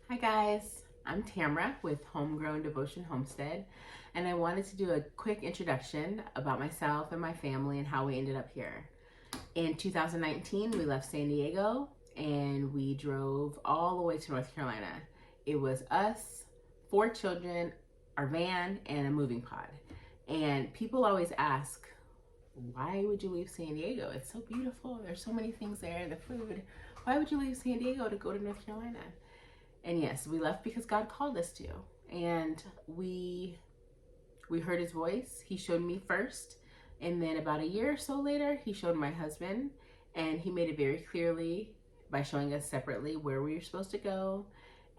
Hi guys, I'm Tamra with Homegrown Devotion Homestead, and I wanted to do a quick introduction about myself and my family and how we ended up here. In 2019, we left San Diego and we drove all the way to North Carolina. It was us, four children, our van, and a moving pod. And people always ask, why would you leave San Diego? It's so beautiful. There's so many things there, the food. Why would you leave San Diego to go to North Carolina? And yes, we left because God called us to. And we heard his voice. He showed me first. And then about a year or so later, he showed my husband. And he made it very clearly by showing us separately where we were supposed to go.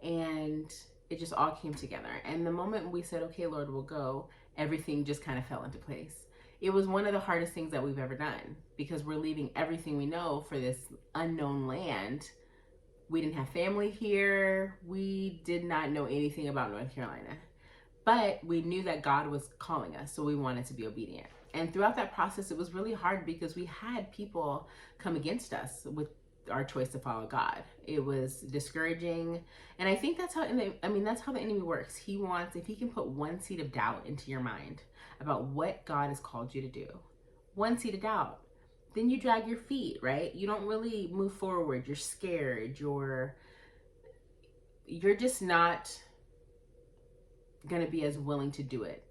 And it just all came together. And the moment we said, okay, Lord, we'll go, everything just kind of fell into place. It was one of the hardest things that we've ever done because we're leaving everything we know for this unknown land. We didn't have family here. We did not know anything about North Carolina. But we knew that God was calling us, so we wanted to be obedient. And throughout that process, it was really hard because we had people come against us with our choice to follow God. It was discouraging. And I think that's how that's how the enemy works. He wants, if he can put one seed of doubt into your mind about what God has called you to do, one seed of doubt, then you drag your feet, right? You don't really move forward. You're scared. You're just not going to be as willing to do it,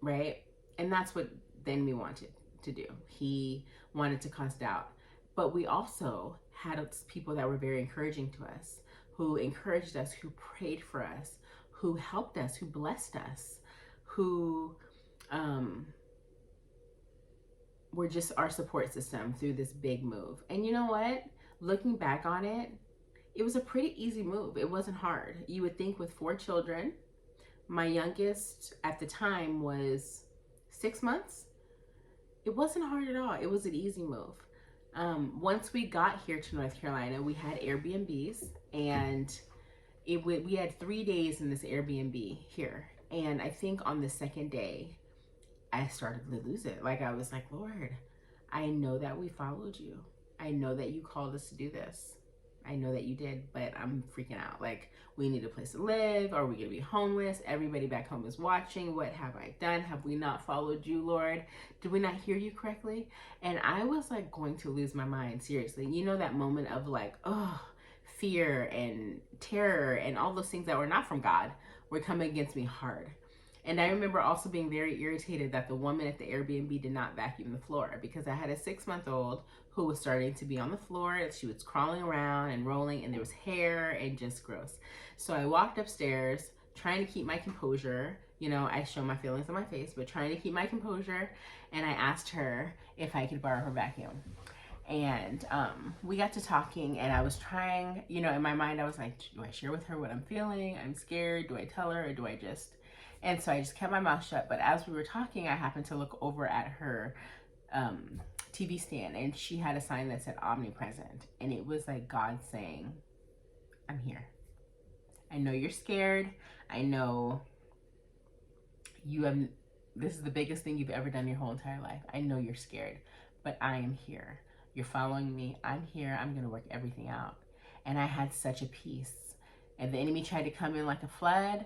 right? And that's what the enemy wanted to do. He wanted to cause doubt. But we also had people that were very encouraging to us, who encouraged us, who prayed for us, who helped us, who blessed us, who were just our support system through this big move. And you know what? Looking back on it, it was a pretty easy move. It wasn't hard. You would think with four children, my youngest at the time was 6 months. It wasn't hard at all. It was an easy move. Once we got here to North Carolina, we had Airbnbs, and we had 3 days in this Airbnb here. And I think on the second day, I started to lose it. Like, I was like, Lord, I know that we followed you. I know that you called us to do this. I know that you did, but I'm freaking out. Like, we need a place to live. Are we going to be homeless? Everybody back home is watching. What have I done? Have we not followed you, Lord? Did we not hear you correctly? And I was like going to lose my mind, seriously. You know, that moment of like, oh, fear and terror and all those things that were not from God were coming against me hard. And I remember also being very irritated that the woman at the Airbnb did not vacuum the floor, because I had a 6-month-old who was starting to be on the floor. She was crawling around and rolling, and there was hair and just gross. So I walked upstairs trying to keep my composure. You know, I show my feelings on my face, but trying to keep my composure. And I asked her if I could borrow her vacuum. And we got to talking, and I was trying, you know, in my mind, I was like, do I share with her what I'm feeling? I'm scared. Do I tell her, or do I just... And so I just kept my mouth shut. But as we were talking, I happened to look over at her TV stand, and she had a sign that said omnipresent. And it was like God saying, I'm here. I know you're scared. I know you have, this is the biggest thing you've ever done your whole entire life. I know you're scared, but I am here. You're following me. I'm here. I'm going to work everything out. And I had such a peace. And the enemy tried to come in like a flood,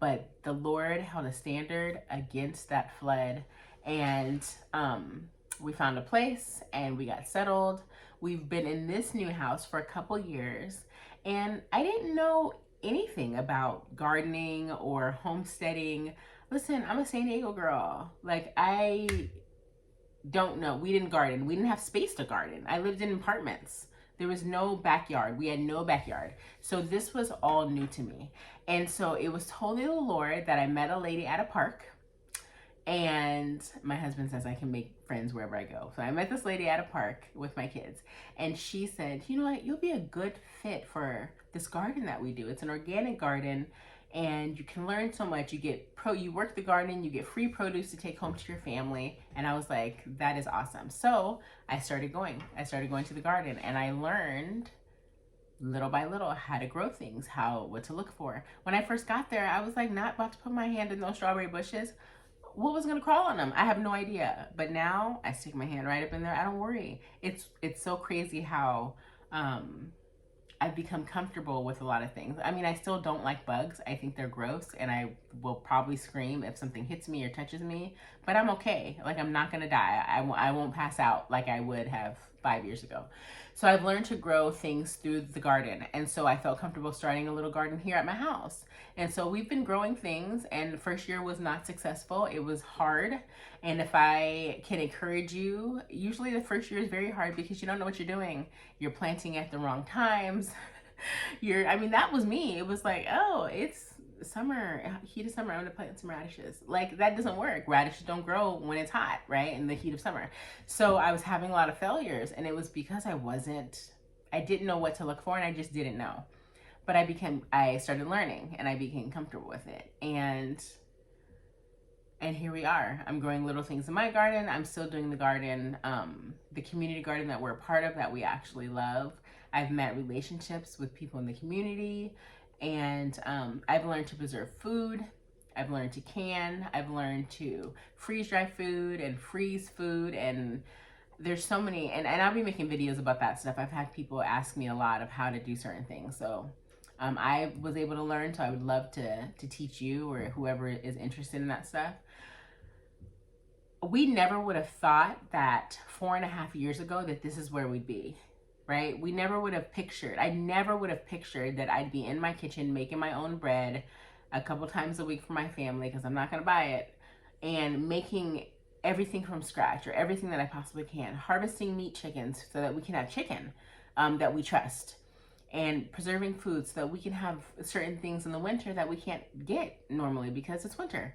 but the Lord held a standard against that flood. And we found a place and we got settled. We've been in this new house for a couple years, and I didn't know anything about gardening or homesteading. Listen, I'm a San Diego girl. Like, I don't know. We didn't garden. We didn't have space to garden. I lived in apartments. There was no backyard. We had no backyard. So this was all new to me. And so it was totally the Lord that I met a lady at a park. And my husband says I can make friends wherever I go. So I met this lady at a park with my kids. And she said, you know what? You'll be a good fit for this garden that we do. It's an organic garden. And you can learn so much. You work the garden, you get free produce to take home to your family. And I was like, that is awesome. So I started going to the garden, and I learned little by little how to grow things, what to look for. When I first got there, I was like not about to put my hand in those strawberry bushes. What was gonna crawl on them? I have no idea. But now I stick my hand right up in there. I don't worry. It's so crazy how I've become comfortable with a lot of things. I mean, I still don't like bugs. I think they're gross, and I will probably scream if something hits me or touches me, but I'm okay. Like, I'm not gonna die. I won't pass out like I would have 5 years ago. So I've learned to grow things through the garden. And so I felt comfortable starting a little garden here at my house. And so we've been growing things, and the first year was not successful. It was hard. And if I can encourage you, usually the first year is very hard because you don't know what you're doing. You're planting at the wrong times. I mean, that was me. It was like, oh, it's summer, heat of summer, I'm gonna plant some radishes. Like, that doesn't work. Radishes don't grow when it's hot, right? In the heat of summer. So I was having a lot of failures, and it was because I didn't know what to look for, and I just didn't know. But I started learning, and I became comfortable with it. And here we are. I'm growing little things in my garden. I'm still doing the garden, the community garden that we're a part of, that we actually love. I've met relationships with people in the community, and I've learned to preserve food. I've learned to can. I've learned to freeze dry food and freeze food, and there's so many, and I'll be making videos about that stuff. I've had people ask me a lot of how to do certain things. So I was able to learn, so I would love to teach you or whoever is interested in that stuff. We never would have thought that 4.5 years ago that this is where we'd be, right? We never would have pictured, I never would have pictured that I'd be in my kitchen making my own bread a couple times a week for my family, because I'm not gonna buy it, and making everything from scratch, or everything that I possibly can, harvesting meat chickens so that we can have chicken that we trust, and preserving food so that we can have certain things in the winter that we can't get normally because it's winter.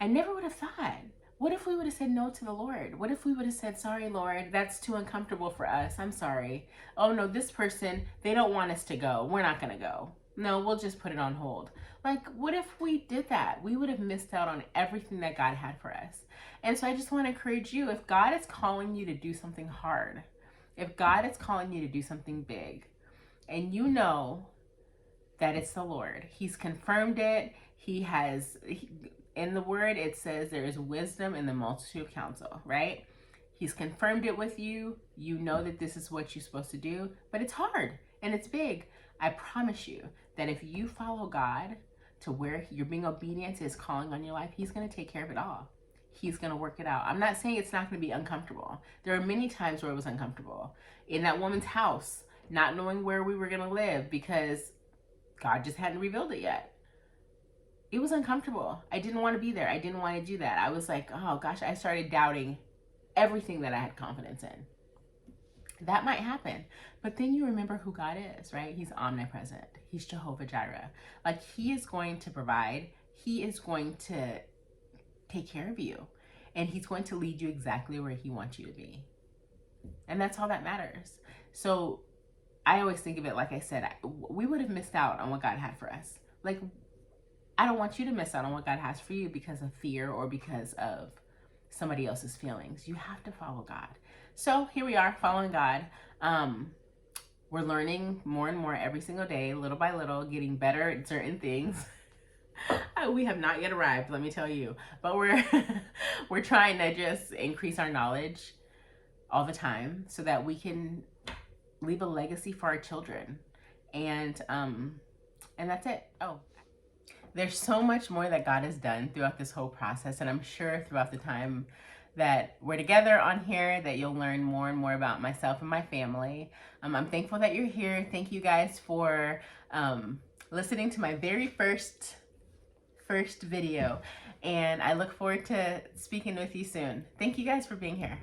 I never would have thought. What if we would have said no to the Lord? What if we would have said, sorry, Lord, that's too uncomfortable for us. I'm sorry. Oh no, this person, they don't want us to go. We're not gonna go. No, we'll just put it on hold. Like, what if we did that? We would have missed out on everything that God had for us. And so I just want to encourage you, if God is calling you to do something hard, if God is calling you to do something big, and you know that it's the Lord, He's confirmed it. In the word, it says there is wisdom in the multitude of counsel, right? He's confirmed it with you. You know that this is what you're supposed to do, but it's hard and it's big. I promise you that if you follow God to where you're being obedient to His calling on your life, He's going to take care of it all. He's going to work it out. I'm not saying it's not going to be uncomfortable. There are many times where it was uncomfortable. In that woman's house, not knowing where we were going to live because God just hadn't revealed it yet. It was uncomfortable. I didn't want to be there. I didn't want to do that. I was like, oh gosh, I started doubting everything that I had confidence in. That might happen. But then you remember who God is, right? He's omnipresent. He's Jehovah Jireh. Like, He is going to provide. He is going to take care of you. And He's going to lead you exactly where He wants you to be. And that's all that matters. So I always think of it, like I said, we would have missed out on what God had for us. Like, I don't want you to miss out on what God has for you because of fear or because of somebody else's feelings. You have to follow God. So here we are, following God. We're learning more and more every single day, little by little, getting better at certain things. We have not yet arrived, let me tell you. But we're trying to just increase our knowledge all the time so that we can leave a legacy for our children. And that's it. Oh. There's so much more that God has done throughout this whole process, and I'm sure throughout the time that we're together on here that you'll learn more and more about myself and my family. I'm thankful that you're here. Thank you guys for listening to my very first video, and I look forward to speaking with you soon. Thank you guys for being here.